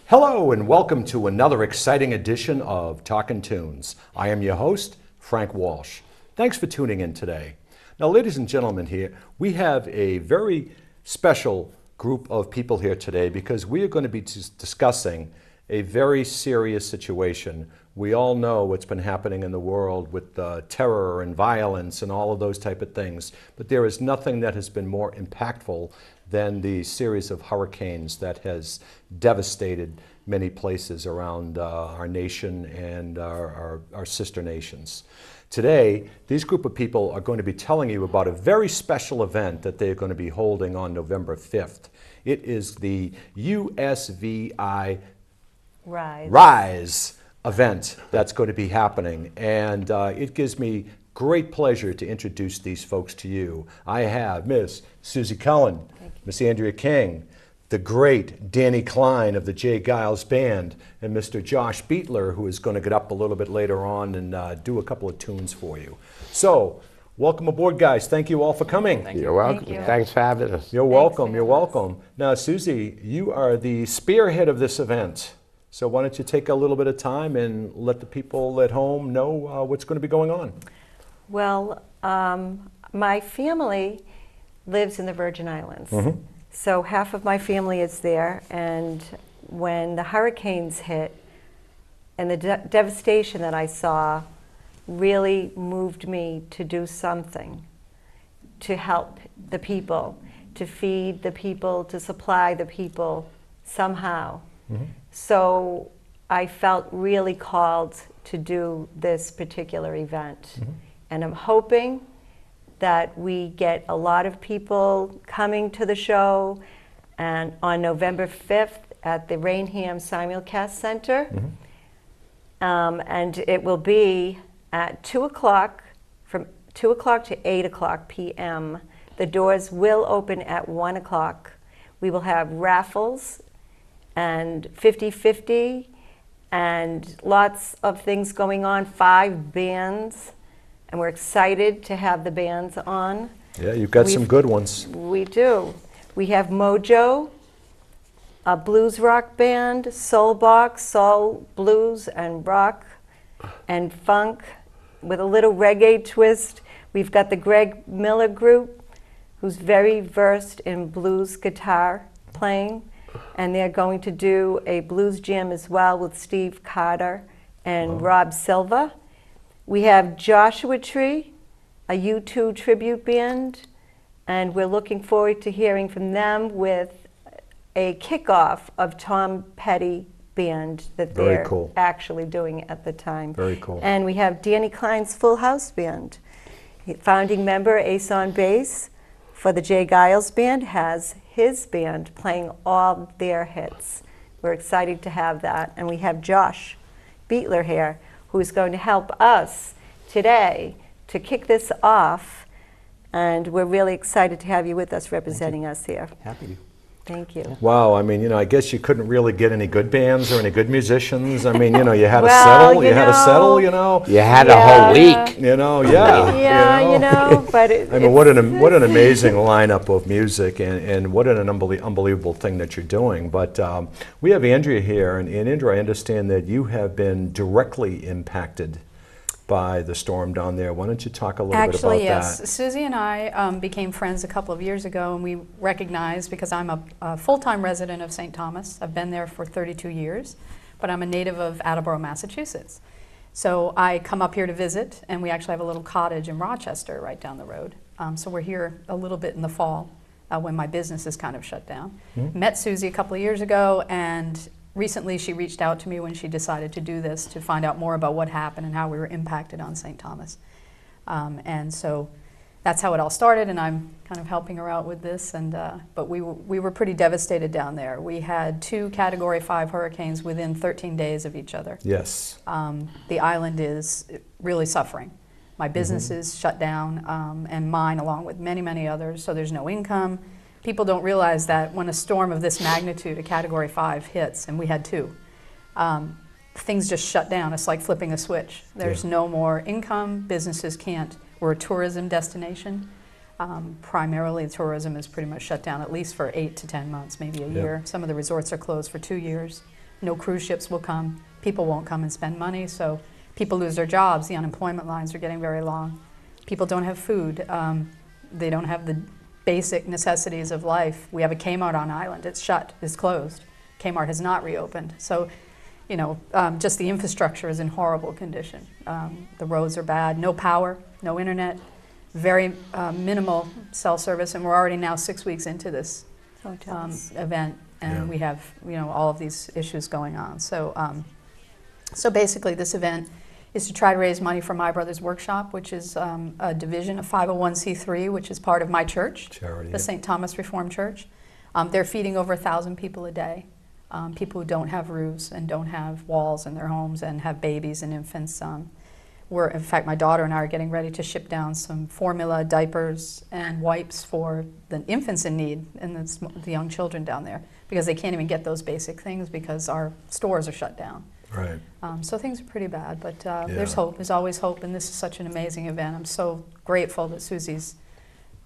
Hello and welcome to another exciting edition of Talkin' Tunes. I am your host, Frank Walsh. Thanks for tuning in today. Now, ladies and gentlemen, here we have a very special group of people here today because we are going to be discussing a very serious situation. We all know what's been happening in the world with terror and violence and all of those type of things, but there is nothing that has been more impactful than the series of hurricanes that has devastated many places around our nation and our sister nations. Today, these group of people are going to be telling you about a very special event that they're going to be holding on November 5th. It is the USVI Rise event that's going to be happening, and it gives me great pleasure to introduce these folks to you. I have Miss Susie Cullen, Miss Andrea King, the great Danny Klein of the J. Giles Band, and Mr. Josh Beetler, who is going to get up a little bit later on and do a couple of tunes for you. So, welcome aboard, guys. Thank you all for coming. You're welcome. Thank you. Thanks for having us. You're welcome. You're welcome. Now, Susie, you are the spearhead of this event. So why don't you take a little bit of time and let the people at home know what's going to be going on? Well, my family lives in the Virgin Islands. Mm-hmm. So half of my family is there, and when the hurricanes hit and the devastation that I saw really moved me to do something to help the people, to feed the people, to supply the people somehow. Mm-hmm. So I felt really called to do this particular event. Mm-hmm. And I'm hoping that we get a lot of people coming to the show, and on November 5th at the Raynham Simulcast Center. Mm-hmm. And it will be at 2 o'clock, from 2 o'clock to 8 o'clock p.m. The doors will open at 1 o'clock. We will have raffles and 50-50 and lots of things going on, 5 bands. And we're excited to have the bands on. Yeah, you've got some good ones. We do. We have Mojo, a blues rock band, soul box, soul, blues, and rock, and funk with a little reggae twist. We've got the Greg Miller Group, who's very versed in blues guitar playing, and they're going to do a blues jam as well with Steve Carter and Rob Silva. We have Joshua Tree, a U2 tribute band, and we're looking forward to hearing from them with a kickoff of Tom Petty Band that they're actually doing at the time. Very cool. And we have Danny Klein's Full House Band. Founding member, Ace on bass for the J. Giles Band, has his band playing all their hits. We're excited to have that. And we have Josh Beetler here, who's going to help us today to kick this off. And we're really excited to have you with us, representing us here. Happy to. Thank you. Wow, I mean, I guess you couldn't really get any good bands or any good musicians. I mean, you had to Well, settle, you had to settle, You had a whole week. But I mean, what an amazing lineup of music, and what an unbelievable thing that you're doing. But we have Andrea here, and Andrea, I understand that you have been directly impacted by the storm down there. Why don't you talk a little bit about yes. that? Susie and I became friends a couple of years ago, and we recognized, because I'm a full-time resident of St. Thomas. I've been there for 32 years, but I'm a native of Attleboro, Massachusetts. So I come up here to visit, and we actually have a little cottage in Rochester right down the road. So we're here a little bit in the fall when my business is kind of shut down. Mm-hmm. Met Susie a couple of years ago, and recently she reached out to me when she decided to do this to find out more about what happened and how we were impacted on St. Thomas. And so that's how it all started, and I'm kind of helping her out with this. But we were pretty devastated down there. We had 2 Category 5 hurricanes within 13 days of each other. Yes. The island is really suffering. My business is shut down, and mine, along with many, many others, so there's no income. People don't realize that when a storm of this magnitude, a Category 5, hits, and we had 2, things just shut down. It's like flipping a switch. There's no more income. Businesses can't. We're a tourism destination. Primarily, tourism is pretty much shut down, at least for 8 to 10 months, maybe a year. Some of the resorts are closed for 2 years. No cruise ships will come. People won't come and spend money, so people lose their jobs. The unemployment lines are getting very long. People don't have food. They don't have the basic necessities of life. We have a Kmart on island. It's shut. It's closed. Kmart has not reopened. So, just the infrastructure is in horrible condition. The roads are bad. No power, no internet, very minimal cell service, and we're already now 6 weeks into this event, and we have all of these issues going on. So, so basically, this event is to try to raise money for My Brother's Workshop, which is a division of 501c3, which is part of my church, Charity, the St. Thomas Reformed Church. They're feeding over 1,000 people a day, people who don't have roofs and don't have walls in their homes and have babies and infants. In fact, my daughter and I are getting ready to ship down some formula, diapers, and wipes for the infants in need and the young children down there, because they can't even get those basic things because our stores are shut down. Right. So things are pretty bad, but there's hope. There's always hope, and this is such an amazing event. I'm so grateful that Susie's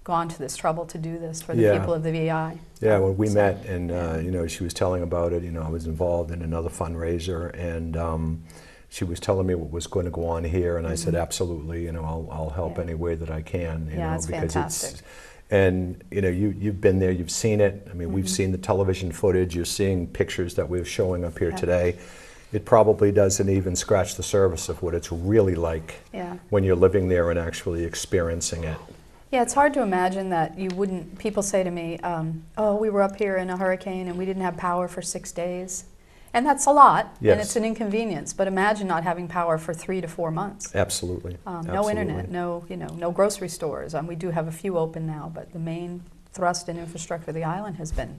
gone to this trouble to do this for the people of the VI. Yeah, when we met, and she was telling about it. I was involved in another fundraiser, and she was telling me what was going to go on here, and I said, absolutely. I'll help any way that I can. It's because fantastic. And you've been there, you've seen it. I mean, we've seen the television footage. You're seeing pictures that we're showing up here today. It probably doesn't even scratch the surface of what it's really like when you're living there and actually experiencing it. Yeah, it's hard to imagine that you wouldn't. People say to me, "Oh, we were up here in a hurricane and we didn't have power for 6 days," and that's a lot, and it's an inconvenience. But imagine not having power for 3 to 4 months. Absolutely. No internet, no grocery stores. We do have a few open now, but the main thrust and infrastructure of the island has been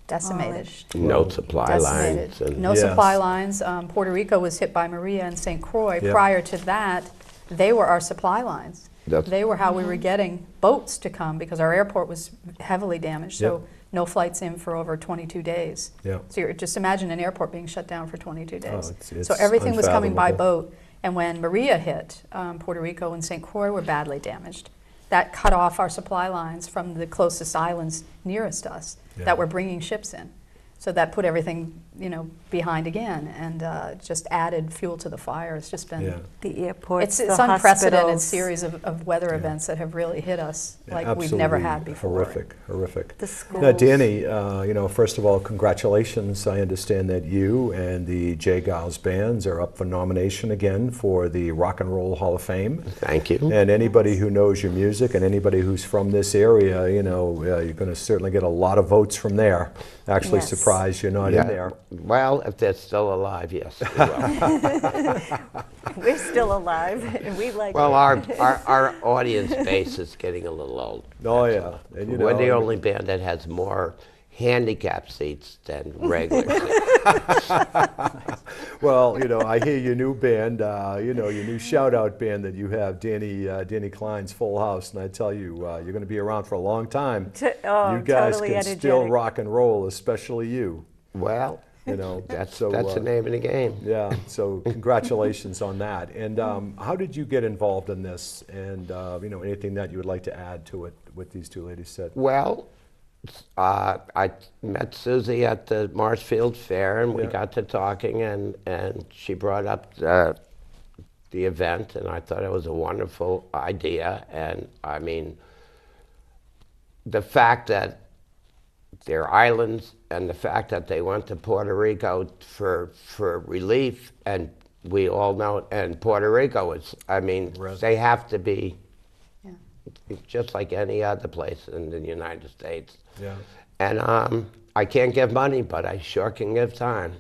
decimated. No supply lines. No supply lines. Puerto Rico was hit by Maria and St. Croix. Prior to that, they were our supply lines. They were how we were getting boats to come, because our airport was heavily damaged. So no flights in for over 22 days. So just imagine an airport being shut down for 22 days. So everything was coming by boat. And when Maria hit, Puerto Rico and St. Croix were badly damaged. That cut off our supply lines from the closest islands nearest us that were bringing ships in. So that put everything, behind again, and just added fuel to the fire. It's just been the airports, it's unprecedented series of weather events that have really hit us like we've never had before. Horrific. The schools. Now, Danny, first of all, congratulations. I understand that you and the J. Giles bands are up for nomination again for the Rock and Roll Hall of Fame. Thank you. And anybody who knows your music and anybody who's from this area, you're going to certainly get a lot of votes from there. Actually, surprised you're not in there. Well, if they're still alive, yes, we will. We're still alive, and we like Well, it. our audience base is getting a little old. Oh, yeah. And, we're the only band that has more handicap seats than regular seats. Well, I hear your new band, your new shout-out band that you have, Danny Klein's Full House, and I tell you, you're going to be around for a long time. You guys totally can energetic. still rock and roll, especially you. Well, that's that's the name of the game. Yeah, so congratulations on that. And how did you get involved in this? And anything that you would like to add to it, what these two ladies said? Well, I met Susie at the Marshfield Fair, and we got to talking, and she brought up the event, and I thought it was a wonderful idea. And I mean, the fact that they're islands, and the fact that they went to Puerto Rico for relief, and we all know, and Puerto Rico is, they have to be just like any other place in the United States. Yeah. And I can't give money, but I sure can give time.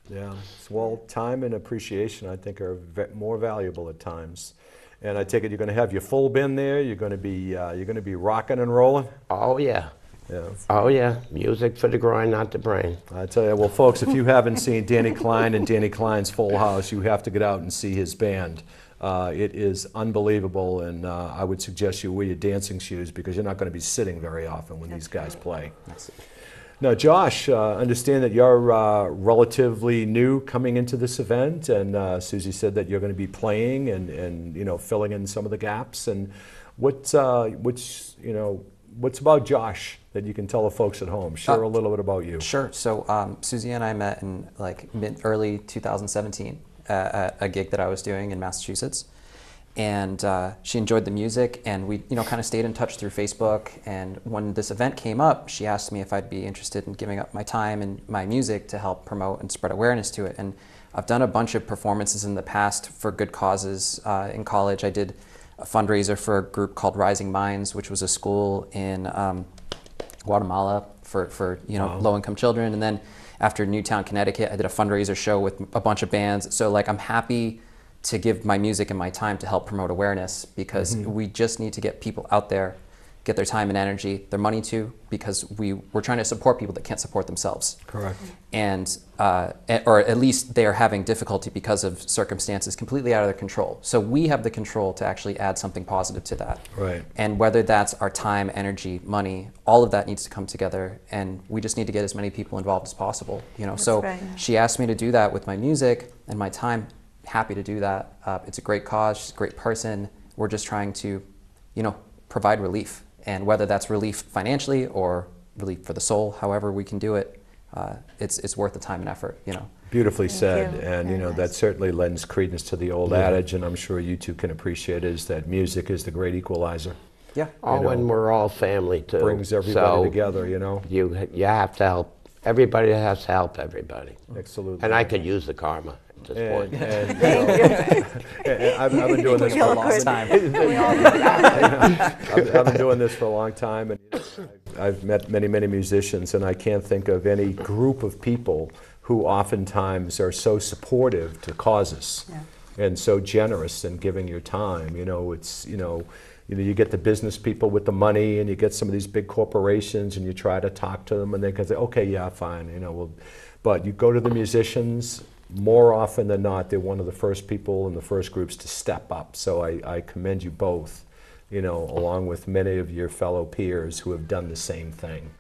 Yeah. Well, time and appreciation, I think, are more valuable at times. And I take it you're going to have your full bin there. You're going to be rocking and rolling. Oh yeah. Yeah. Oh yeah. Music for the groin, not the brain. I tell you, well, folks, if you haven't seen Danny Klein and Danny Klein's Full House, you have to get out and see his band. It is unbelievable, and I would suggest you wear your dancing shoes, because you're not going to be sitting very often when these guys play. Now, Josh, understand that you're relatively new coming into this event, and Susie said that you're going to be playing and filling in some of the gaps. And what's what's about Josh that you can tell the folks at home? Share a little bit about you. Sure. So Susie and I met in like early 2017 at a gig that I was doing in Massachusetts, and she enjoyed the music, and we kind of stayed in touch through Facebook. And when this event came up, she asked me if I'd be interested in giving up my time and my music to help promote and spread awareness to it. And I've done a bunch of performances in the past for good causes. In college, I did a fundraiser for a group called Rising Minds, which was a school in Guatemala for low-income children. And then after Newtown, Connecticut, I did a fundraiser show with a bunch of bands. So like I'm happy to give my music and my time to help promote awareness, because we just need to get people out there, get their time and energy, their money too, because we're trying to support people that can't support themselves. Correct. And or at least they are having difficulty because of circumstances completely out of their control. So we have the control to actually add something positive to that. Right. And whether that's our time, energy, money, all of that needs to come together, and we just need to get as many people involved as possible. So right. she asked me to do that with my music and my time. Happy to do that. It's a great cause. She's a great person. We're just trying to, provide relief, and whether that's relief financially or relief for the soul, however we can do it, it's worth the time and effort. Beautifully Thank said, you. and Very nice. that certainly lends credence to the old adage, and I'm sure you two can appreciate, is that music is the great equalizer. Yeah. And we're all family too. Brings everybody So together, You have to help. Everybody has to help everybody. Absolutely. And I could use the karma at this point. And I've been doing this for a long Good. time. I've been doing this for a long time, and I've met many, many musicians, and I can't think of any group of people who oftentimes are so supportive to causes and so generous in giving your time. You get the business people with the money, and you get some of these big corporations, and you try to talk to them, and they can say, okay, yeah, fine, but you go to the musicians, more often than not, they're one of the first people in the first groups to step up. So I commend you both, along with many of your fellow peers who have done the same thing.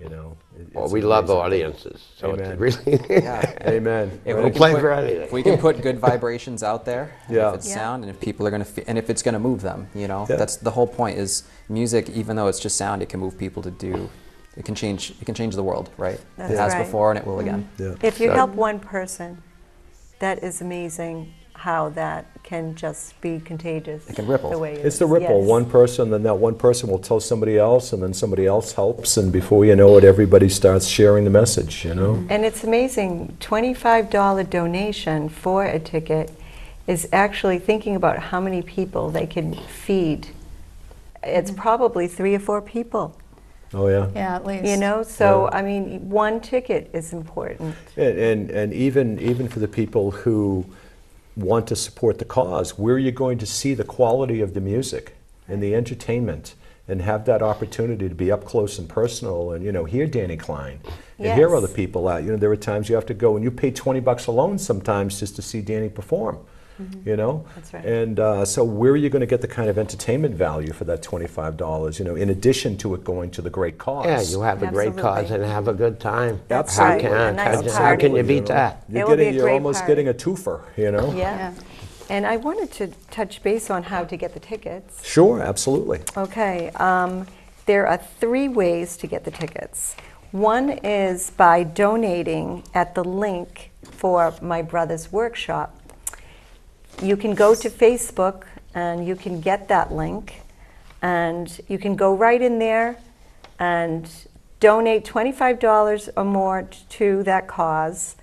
Well, we love amazing. audiences, so Amen. it's really Amen. If Right? we we'll play can for put- anything. If we can put good vibrations out there, and Yeah. if it's Yeah. sound, and if people are going to, and if it's going to move them, that's the whole point. Is music, even though it's just sound, it can move people to do. It can change the world, right? That's It has right. before, and it will again. Yeah. If you So- help one person, that is amazing how that can just be contagious. It can ripple. The way it It's is. the ripple. Yes. One person, then that one person will tell somebody else, and then somebody else helps, and before you know it, everybody starts sharing the message, And it's amazing, $25 donation for a ticket is actually thinking about how many people they can feed. It's probably 3 or 4 people, Oh, yeah. Yeah, at least. so Yeah. I mean, one ticket is important. And even for the people who want to support the cause, where are you going to see the quality of the music and the entertainment, and have that opportunity to be up close and personal, and hear Danny Klein and hear Yes. other people out. There are times you have to go and you pay $20 alone sometimes just to see Danny perform. That's right. And so where are you going to get the kind of entertainment value for that $25, in addition to it going to the great cause? Yeah, you have a great cause Absolutely. and have a good time. That's How right. can, A nice how can you party. beat that? It will be a You're great almost party. getting a twofer, Yeah. Yeah. And I wanted to touch base on how to get the tickets. Sure, absolutely. Okay, there are 3 ways to get the tickets. One is by donating at the link for my brother's workshop. You can go to Facebook and you can get that link, and you can go right in there and donate $25 or more to that cause,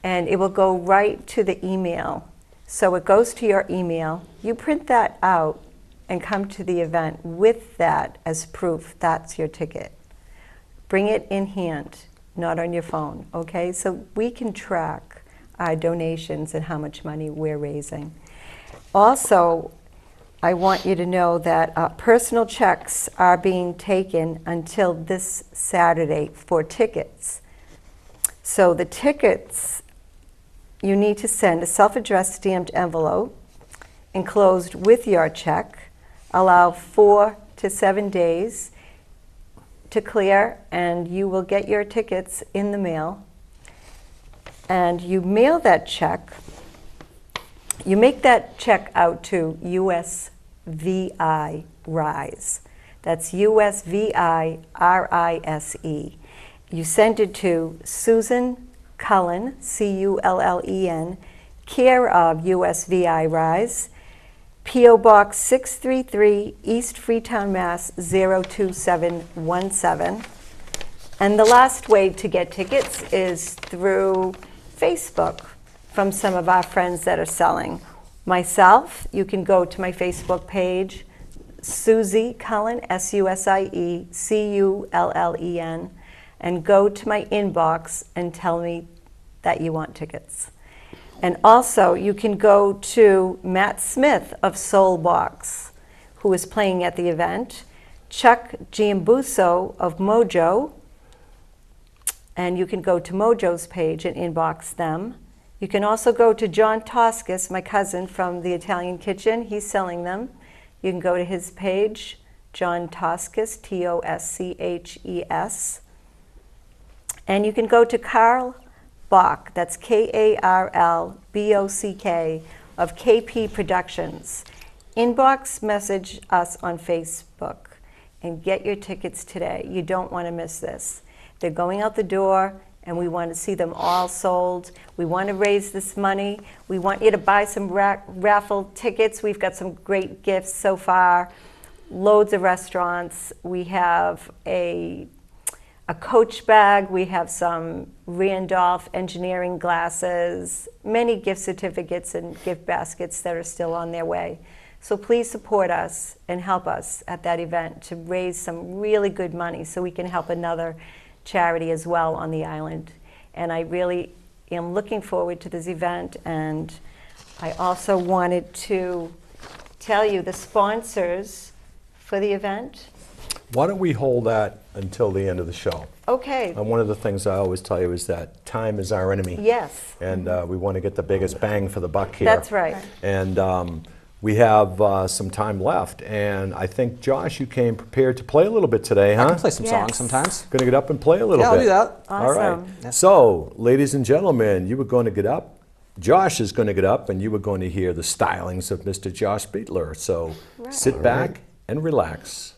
and it will go right to the email. So it goes to your email. You print that out and come to the event with that as proof. That's your ticket. Bring it in hand, not on your phone, okay? So we can track our donations and how much money we're raising. Also, I want you to know that personal checks are being taken until this Saturday for tickets. So the tickets, you need to send a self-addressed stamped envelope enclosed with your check. Allow 4 to 7 days to clear, and you will get your tickets in the mail. And you mail that check. You make that check out to USVI Rise. That's USVIRISE. You send it to Susan Cullen, Cullen, care of USVI Rise, P.O. Box 633, East Freetown, Mass. 02717. And the last way to get tickets is through Facebook from some of our friends that are selling. Myself, you can go to my Facebook page, Susie Cullen, SUSIE CULLEN, and go to my inbox and tell me that you want tickets. And also, you can go to Matt Smith of Soul Box, who is playing at the event, Chuck Giambusso of Mojo, and you can go to Mojo's page and inbox them. You can also go to John Toscas, my cousin from the Italian Kitchen. He's selling them. You can go to his page, John Toscas, Tosches. And you can go to Carl Bock, that's KARLBOCK, of KP Productions. Inbox message us on Facebook and get your tickets today. You don't want to miss this. They're going out the door, and we want to see them all sold. We want to raise this money. We want you to buy some raffle tickets. We've got some great gifts so far. Loads of restaurants. We have a Coach bag. We have some Randolph engineering glasses, many gift certificates and gift baskets that are still on their way. So please support us and help us at that event to raise some really good money so we can help another charity as well on the island. And I really am looking forward to this event, and I also wanted to tell you the sponsors for the event. Why don't we hold that until the end of the show? Okay. And one of the things I always tell you is that time is our enemy. Yes. And we want to get the biggest bang for the buck here. That's right. And we have some time left. And I think, Josh, you came prepared to play a little bit today, huh? I can play some Yes. songs sometimes. Going to get up and play a little Yeah, bit. I'll do that. All right. Awesome. Yeah. So, ladies and gentlemen, you were going to get up. Josh is going to get up, and you were going to hear the stylings of Mr. Josh Beetler. So sit back and relax.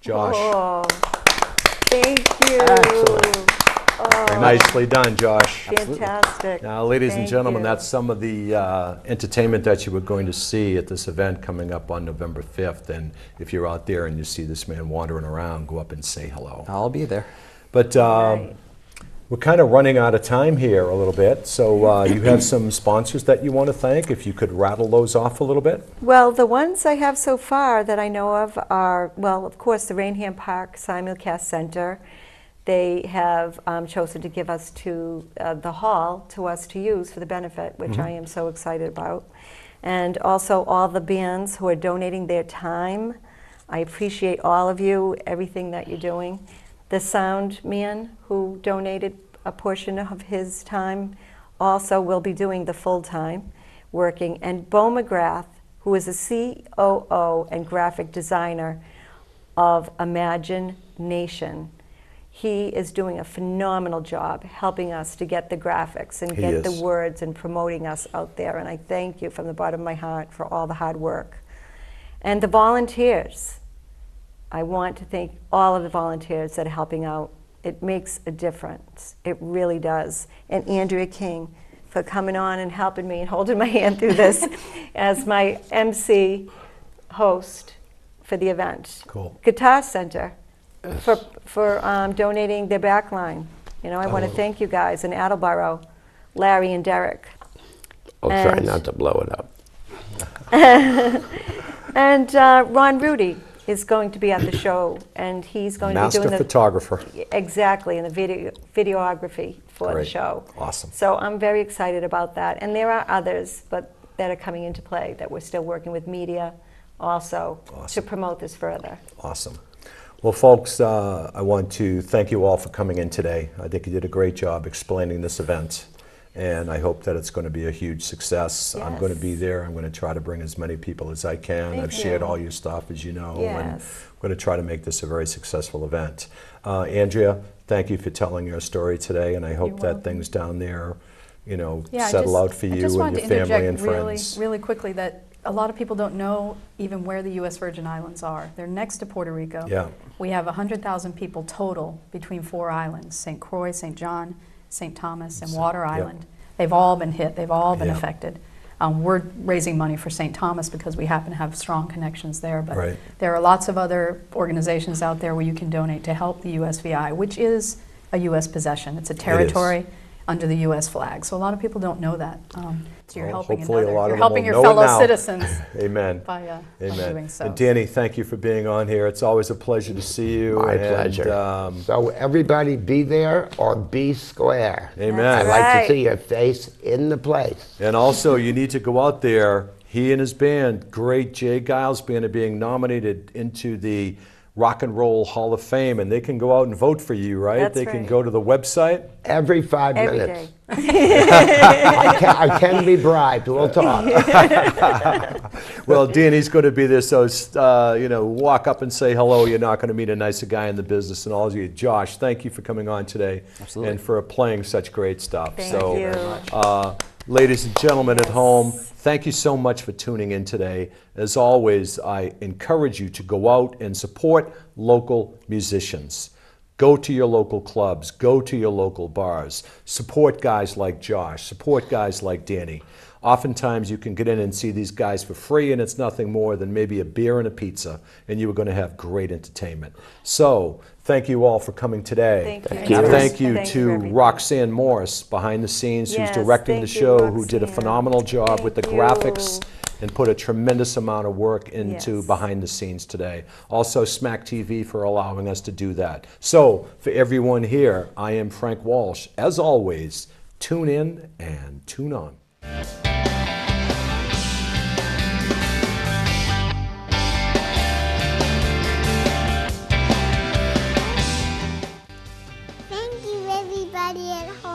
Josh. Oh, thank you. Excellent. Oh, Nicely done, Josh. fantastic. Now, ladies and Thank gentlemen, you. that's some of the entertainment that you were going to see at this event coming up on November 5th. And if you're out there and you see this man wandering around, go up and say hello. I'll be there. But Right. we're kind of running out of time here a little bit. So you have some sponsors that you want to thank. If you could rattle those off a little bit. Well, the ones I have so far that I know of are, well, of course, the Raynham Park Simulcast Center. They have chosen to give us to the hall to us to use for the benefit, which I am so excited about. And also all the bands who are donating their time. I appreciate all of you, everything that you're doing. The sound man who donated a portion of his time also will be doing the full time working. And Bo McGrath, who is a COO and graphic designer of Imagine Nation. He is doing a phenomenal job helping us to get the graphics and He get the is. words and promoting us out there. And I thank you from the bottom of my heart for all the hard work. And the volunteers. I want to thank all of the volunteers that are helping out. It makes a difference. It really does. And Andrea King for coming on and helping me and holding my hand through this as my MC host for the event. Cool. Guitar Center for donating their backline. You know, I want to thank you guys in Attleboro, Larry and Derek. I'll try And- not to blow it up. And Ron Rudy is going to be at the show, and he's going to be Master doing the photographer. exactly in the videography for the Great. show. Awesome. So I'm very excited about that, and there are others, but that are coming into play that we're still working with media also to Awesome. promote this further. Awesome. Well, folks, I want to thank you all for coming in today. I think you did a great job explaining this event, and I hope that it's going to be a huge success. I'm going to Yes. be there. I'm going to try to bring as many people as I can. Thank I've shared you. all your stuff, as you know, and Yes. I'm going to try to make this a very successful event. Andrea, thank you for telling your story today, and I hope You're that welcome. things down there, you know, Yeah, settle out for I you just and wanted your to family and interject really, friends. really quickly that a lot of people don't know even where the U.S. Virgin Islands are. They're next to Puerto Rico. Yeah. We have 100,000 people total between 4 islands, St. Croix, St. John, St. Thomas, and Water yeah. Island. They've all been hit. They've all been Yeah. affected. We're raising money for St. Thomas because we happen to have strong connections there. But Right. there are lots of other organizations out there where you can donate to help the USVI, which is a U.S. possession. It's a territory under the U.S. flag. So a lot of people don't know that. So you're Well, helping hopefully a another. lot of You're them helping will your know it fellow now. citizens Amen. by Amen. doing so. And Danny, thank you for being on here. It's always a pleasure to see you. My and, pleasure. So everybody be there or be square. Amen. I That's like right. to see your face in the place. And also, you need to go out there. He and his band, great Jay Giles Band, are being nominated into the Rock and Roll Hall of Fame, and they can go out and vote for you, right? That's They can right. go to the website. Every 5 Every minutes. day. I can be bribed. We'll talk. Well, Danny's going to be there, so walk up and say hello. You're not going to meet a nicer guy in the business, and all of you. Josh, thank you for coming on today, Absolutely. and for playing such great stuff. Thank so, you very much. Ladies and gentlemen at Yes. home, thank you so much for tuning in today. As always, I encourage you to go out and support local musicians. Go to your local clubs, go to your local bars, support guys like Josh, support guys like Danny. Oftentimes you can get in and see these guys for free, and it's nothing more than maybe a beer and a pizza, and you are going to have great entertainment. So thank you all for coming today. Thank you. And thank you Thank you to for everything. Roxanne Morris behind the scenes, Yes, who's directing the thank you, show, who did a Roxanne. phenomenal job with the Thank you. graphics and put a tremendous amount of work into Yes. behind the scenes today. Also, Smack TV for allowing us to do that. So, for everyone here, I am Frank Walsh. As always, tune in and tune on. Thank you, everybody at home.